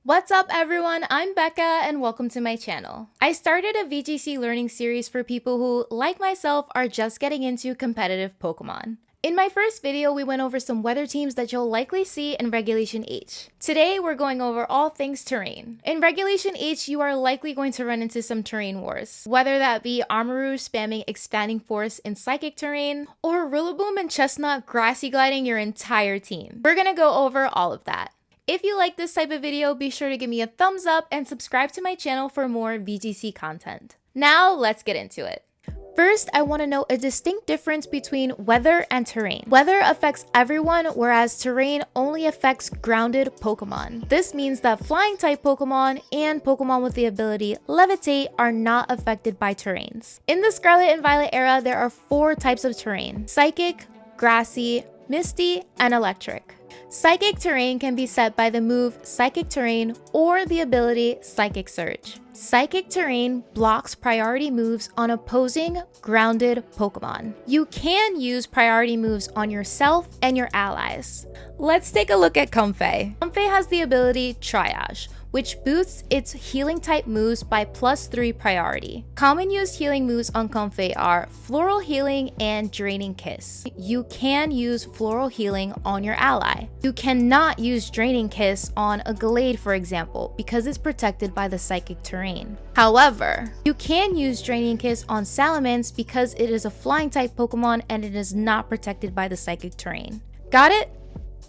What's up everyone, I'm Becca and welcome to my channel. I started a VGC learning series for people who, like myself, are just getting into competitive Pokemon. In my first video, we went over some weather teams that you'll likely see in Regulation H. Today, we're going over all things terrain. In Regulation H, you are likely going to run into some terrain wars, whether that be Armarouge spamming Expanding Force in Psychic terrain, or Rillaboom and Chestnut grassy gliding your entire team. We're gonna go over all of that. If you like this type of video, be sure to give me a thumbs up and subscribe to my channel for more VGC content. Now, let's get into it. First, I want to note a distinct difference between weather and terrain. Weather affects everyone, whereas terrain only affects grounded Pokemon. This means that flying type Pokemon and Pokemon with the ability Levitate are not affected by terrains. In the Scarlet and Violet era, there are 4 types of terrain: Psychic, Grassy, Misty, and Electric. Psychic terrain can be set by the move Psychic Terrain or the ability Psychic Surge. Psychic terrain blocks priority moves on opposing grounded Pokemon. You can use priority moves on yourself and your allies. Let's take a look at Comfey. Comfey has the ability Triage, which boosts its healing type moves by +3 priority. Common used healing moves on Comfey are Floral Healing and Draining Kiss. You can use Floral Healing on your ally. You cannot use Draining Kiss on a Gallade, for example, because it's protected by the Psychic terrain. However, you can use Draining Kiss on Salamence because it is a flying type Pokemon and it is not protected by the Psychic terrain. Got it?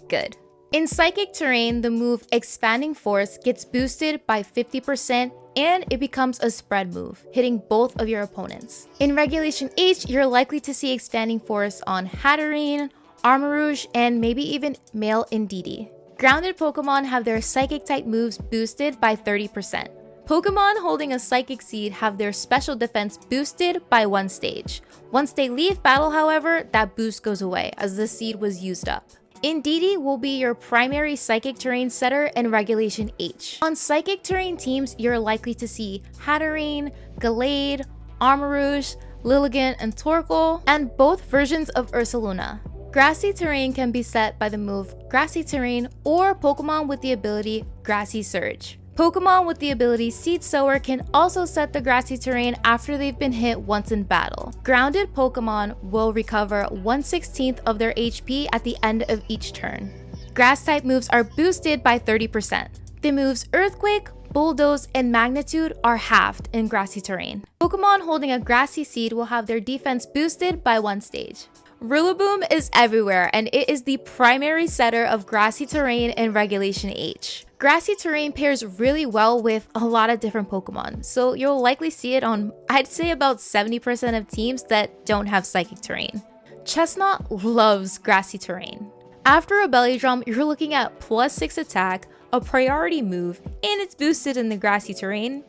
Good. In Psychic terrain, the move Expanding Force gets boosted by 50% and it becomes a spread move, hitting both of your opponents. In Regulation H, you're likely to see Expanding Force on Hatterene, Armarouge, and maybe even male Indeedee. Grounded Pokemon have their Psychic type moves boosted by 30%. Pokemon holding a Psychic Seed have their special defense boosted by 1 stage. Once they leave battle, however, that boost goes away as the seed was used up. Indeedee will be your primary Psychic terrain setter in Regulation H. On Psychic terrain teams, you're likely to see Hatterene, Gallade, Armarouge, Lilligant, and Torkoal, and both versions of Ursaluna. Grassy terrain can be set by the move Grassy Terrain or Pokemon with the ability Grassy Surge. Pokemon with the ability Seed Sower can also set the grassy terrain after they've been hit once in battle. Grounded Pokemon will recover 1/16 of their HP at the end of each turn. Grass type moves are boosted by 30%. The moves Earthquake, Bulldoze, and Magnitude are halved in grassy terrain. Pokemon holding a grassy seed will have their defense boosted by 1 stage. Rillaboom is everywhere and it is the primary setter of grassy terrain in Regulation H. Grassy terrain pairs really well with a lot of different Pokemon, so you'll likely see it on, I'd say, about 70% of teams that don't have Psychic terrain. Chestnut loves grassy terrain. After a Belly Drum, you're looking at +6 attack, a priority move, and it's boosted in the grassy terrain.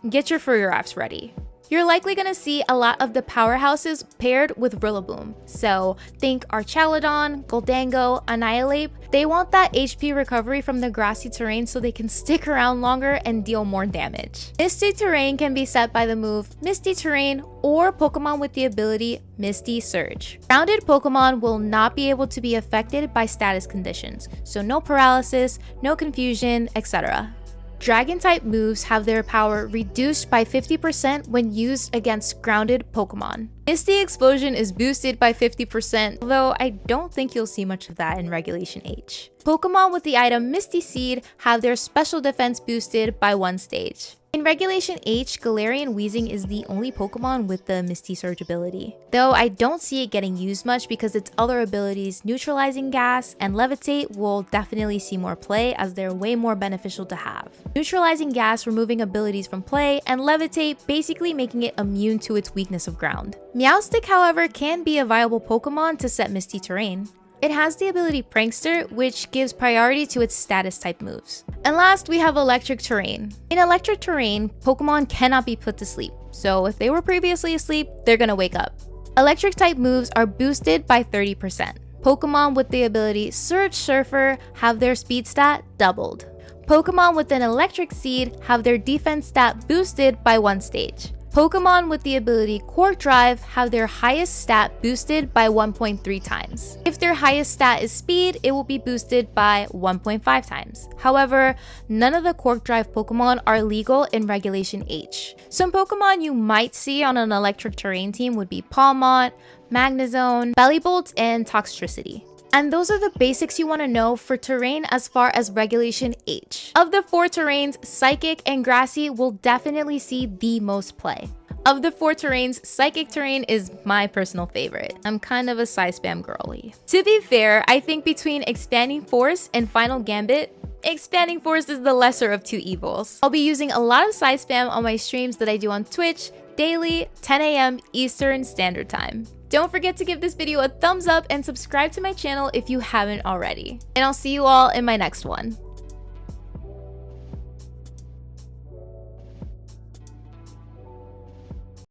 Get your Furrier apps ready. You're likely going to see a lot of the powerhouses paired with Rillaboom. So think Archaludon, Goldango, Annihilate. They want that HP recovery from the grassy terrain so they can stick around longer and deal more damage. Misty terrain can be set by the move Misty Terrain or Pokemon with the ability Misty Surge. Grounded Pokemon will not be able to be affected by status conditions, so no paralysis, no confusion, etc. Dragon-type moves have their power reduced by 50% when used against grounded Pokemon. Misty Explosion is boosted by 50%, although I don't think you'll see much of that in Regulation H. Pokemon with the item Misty Seed have their special defense boosted by 1 stage. In Regulation H, Galarian Weezing is the only Pokemon with the Misty Surge ability, though I don't see it getting used much because its other abilities Neutralizing Gas and Levitate will definitely see more play as they're way more beneficial to have. Neutralizing Gas removing abilities from play, and Levitate basically making it immune to its weakness of ground. Meowstic, however, can be a viable Pokemon to set Misty Terrain. It has the ability Prankster, which gives priority to its status type moves. And last, we have Electric Terrain. In Electric Terrain, Pokemon cannot be put to sleep, so if they were previously asleep, they're gonna wake up. Electric type moves are boosted by 30%. Pokemon with the ability Surge Surfer have their speed stat doubled. Pokemon with an Electric Seed have their defense stat boosted by 1 stage. Pokemon with the ability Quark Drive have their highest stat boosted by 1.3 times. If their highest stat is speed, it will be boosted by 1.5 times. However, none of the Quark Drive Pokemon are legal in Regulation H. Some Pokemon you might see on an electric terrain team would be Palmont, Magnezone, Bellibolt, and Toxtricity. And those are the basics you want to know for terrain as far as Regulation H. Of the 4 terrains, Psychic and Grassy will definitely see the most play. Of the 4 terrains, Psychic terrain is my personal favorite. I'm kind of a Psy Spam girly. To be fair, I think between Expanding Force and Final Gambit, Expanding Force is the lesser of 2 evils. I'll be using a lot of Psy Spam on my streams that I do on Twitch, daily, 10 AM Eastern Standard Time. Don't forget to give this video a thumbs up and subscribe to my channel if you haven't already. And I'll see you all in my next one.